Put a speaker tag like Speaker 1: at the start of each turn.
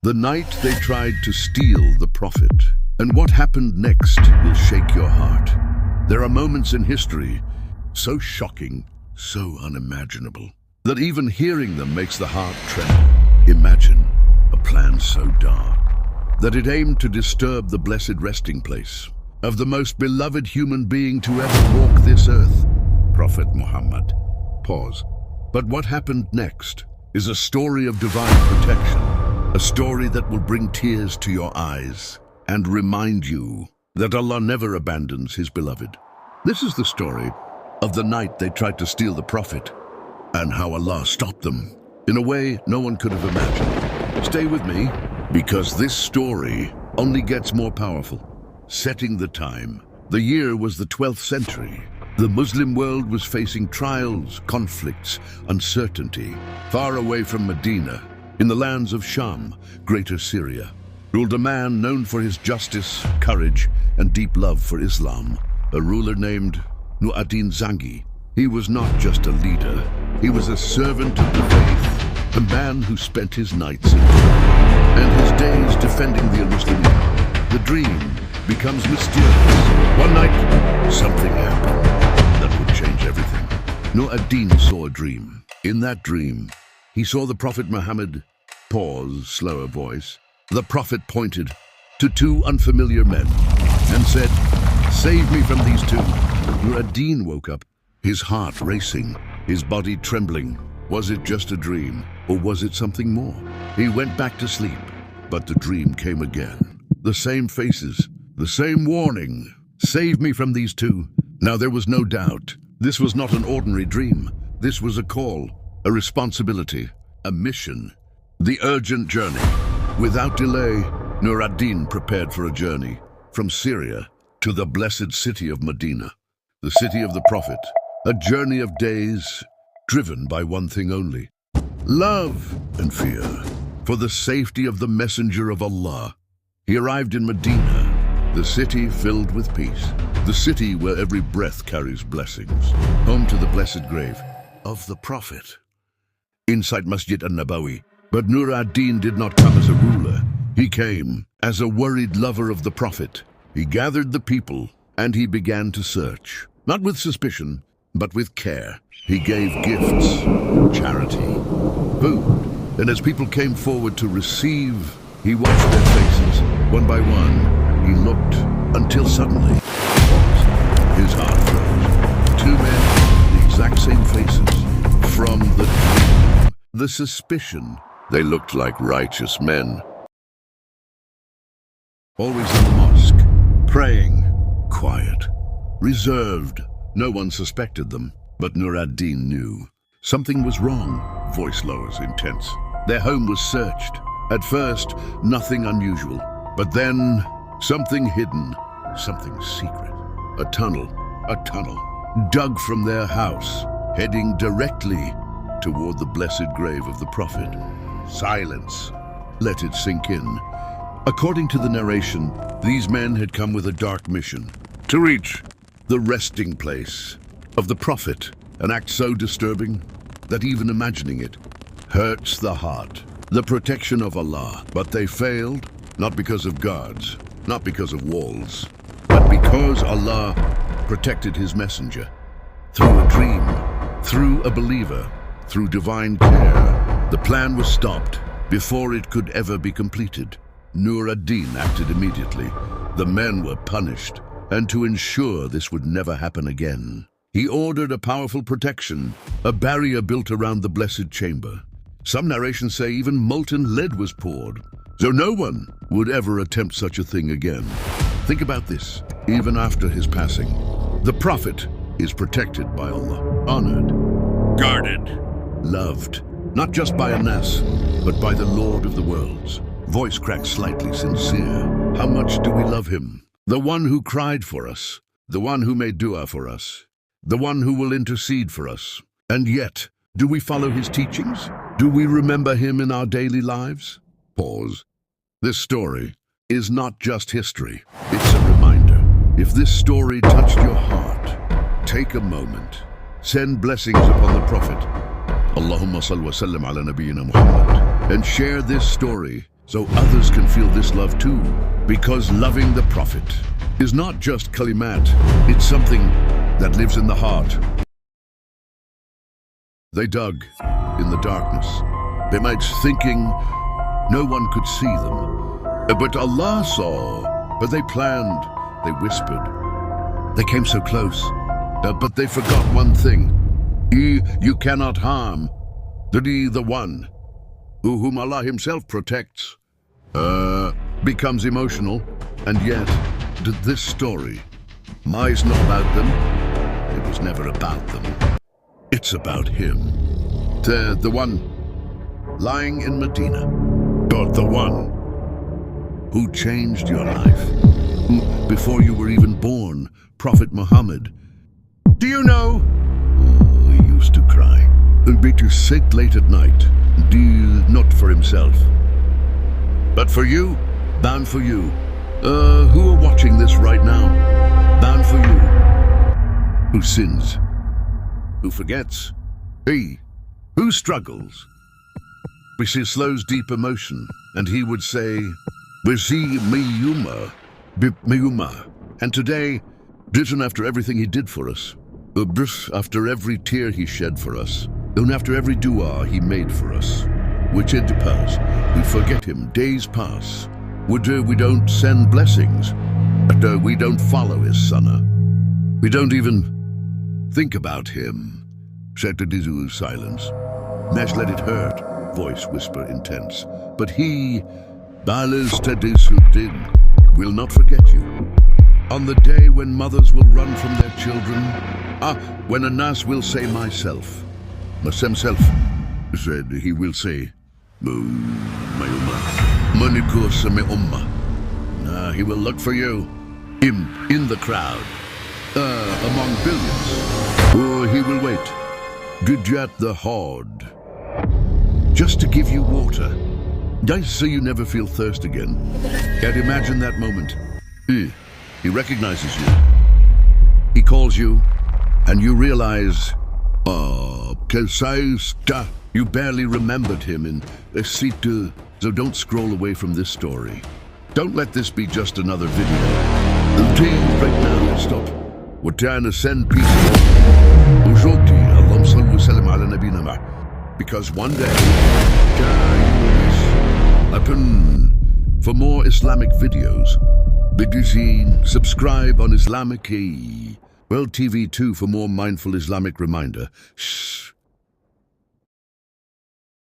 Speaker 1: The night they tried to steal the Prophet. And what happened next will shake your heart. There are moments in history so shocking, so unimaginable, that even hearing them makes the heart tremble. Imagine a plan so dark that it aimed to disturb the blessed resting place of the most beloved human being to ever walk this earth, Prophet Muhammad. Pause. But what happened next is a story of divine protection, a story that will bring tears to your eyes and remind you that Allah never abandons His beloved. This is the story of the night they tried to steal the Prophet and how Allah stopped them in a way no one could have imagined. Stay with me, because this story only gets more powerful. Setting the time. The year was the 12th century. The Muslim world was facing trials, conflicts, uncertainty. Far away from Medina, in the lands of Sham, Greater Syria, ruled a man known for his justice, courage, and deep love for Islam, a ruler named Zangi. He was not just a leader, he was a servant of the faith, a man who spent his nights in prayer and his days defending the Muslim. The dream becomes mysterious. One night, something happened that would change everything. Nur-ad-Din saw a dream. In that dream, he saw the Prophet Muhammad. Pause, slower voice. The Prophet pointed to two unfamiliar men and said, "Save me from these two." Nur-ad-Din woke up, his heart racing, his body trembling. Was it just a dream, or was it something more? He went back to sleep, but the dream came again. The same faces, the same warning. "Save me from these two." Now there was no doubt. This was not an ordinary dream. This was a call, a responsibility, a mission. The urgent journey. Without delay, Nur-ad-Din prepared for a journey from Syria to the blessed city of Medina, the city of the Prophet. A journey of days driven by one thing only: love and fear. For the safety of the messenger of Allah, he arrived in Medina, the city filled with peace, the city where every breath carries blessings, home to the blessed grave of the Prophet, inside Masjid an-Nabawi. But Nur-ad-Din did not come as a ruler. He came as a worried lover of the Prophet. He gathered the people and he began to search, not with suspicion, but with care. He gave gifts, charity, food, and as people came forward to receive, he watched their faces. One by one, he looked until suddenly, his heart froze. Two men, the exact same faces, from the dream, the suspicion. They looked like righteous men. Always in the mosque, praying, quiet, reserved. No one suspected them, but Nur-ad-Din knew. Something was wrong. Voice lowers, intense. Their home was searched. At first, nothing unusual. But then, something hidden, something secret. A tunnel, dug from their house, heading directly toward the blessed grave of the Prophet. Silence. Let it sink in. According to the narration, these men had come with a dark mission: to reach the resting place of the Prophet, an act so disturbing that even imagining it hurts the heart. The protection of Allah. But they failed, not because of guards, not because of walls, but because Allah protected His messenger. Through a dream, through a believer, through divine care, the plan was stopped before it could ever be completed. Nur-ad-Din acted immediately. The men were punished, and to ensure this would never happen again, he ordered a powerful protection, a barrier built around the blessed chamber. Some narrations say even molten lead was poured, so no one would ever attempt such a thing again. Think about this. Even after his passing, the Prophet is protected by Allah, honored, guarded, loved, not just by an-Nas, but by the Lord of the worlds. Voice cracked slightly, sincere. How much do we love him? The one who cried for us, the one who made dua for us, the one who will intercede for us. And yet, do we follow his teachings? Do we remember him in our daily lives? Pause. This story is not just history, it's a reminder. If this story touched your heart, take a moment. Send blessings upon the Prophet, اللهم وسلم على نبينا محمد, and share this story so others can feel this love too. Because loving the Prophet is not just kalimat, it's something that lives in the heart. They dug in the darkness, their mates thinking no one could see them. But Allah saw, but they planned, they whispered. They came so close, but they forgot one thing. He you cannot harm, the one whom Allah himself protects, becomes emotional. And yet, this story, is not about them. It was never about them. It's about him. The one lying in Medina. God, the one who changed your life. Who, before you were even born, Prophet Muhammad. Do you know? Oh, he used to cry. And be to sit late at night, not for himself, but for you, bound for you. Who are watching this right now? Bound for you. Who sins? Who forgets? Who struggles? We see Slow's deep emotion, and he would say, we see Miyuma. And today, written after everything he did for us, after every tear he shed for us, and after every dua he made for us, which it pass, we forget him, days pass. We don't send blessings, but we don't follow his sunnah. We don't even think about him. Said to Dizu's silence. Mesh let it hurt, voice whisper intense. But he, Balas Tadisudin, will not forget you. On the day when mothers will run from their children, when a nas will say myself, himself, said he will say, my ummah, manikus me ummah. He will look for you, him in the crowd, among billions. Oh, he will wait, Gujat the horde, just to give you water, just so you never feel thirst again. Can't imagine that moment. He recognizes you. He calls you, and you realize, you barely remembered him in Situ. So don't scroll away from this story. Don't let this be just another video. Right now, stop. We're trying to send people. Allahumma wسلم على نبينا. Because one day, for more Islamic videos, subscribe on Islamic World TV 2 for more mindful Islamic reminder. Shh.